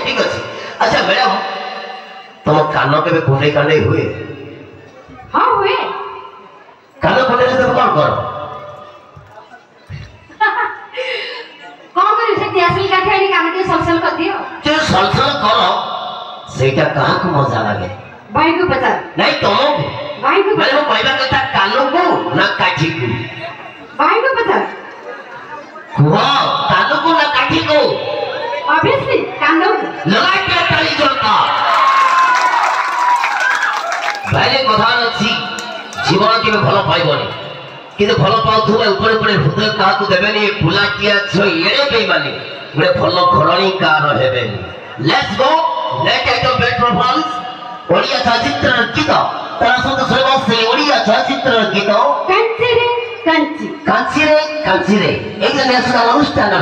ठीक अच्छे। अच्छा मैडम तुम कान के कुंडे कांडे हुए? हाँ हुए। कान कुंडे से तुम कौन करो? कौन करे से त्यासली काठे आनी कान के सलसल कर दियो। जो सलसल करो सेटा कहाँ को मजा लगे? भाई को पता नहीं तुमको भाई को मैंने वो कहना कहता कानों को ना काठी को भाई को पता वाह कानों को ना काठी को ऑब्वियसली कानों लगा क्या ताली जोड़ता भाई कथा अच्छी जीवन के में भलो पाई बोले किंतु भलो पाओ तू ऊपर ऊपर हृदय कहा को देवे नहीं फुला किया छो येरे बेईमानी बड़े भलो घरणी का रहेबे let's go let at the bet performance Odia चलचित्र गीत तारा सहित सुनबो से ओडिया चलचित्र गीत कंची रे कंची कांची रे कांची रे एक न्यासनाल अनुष्ठान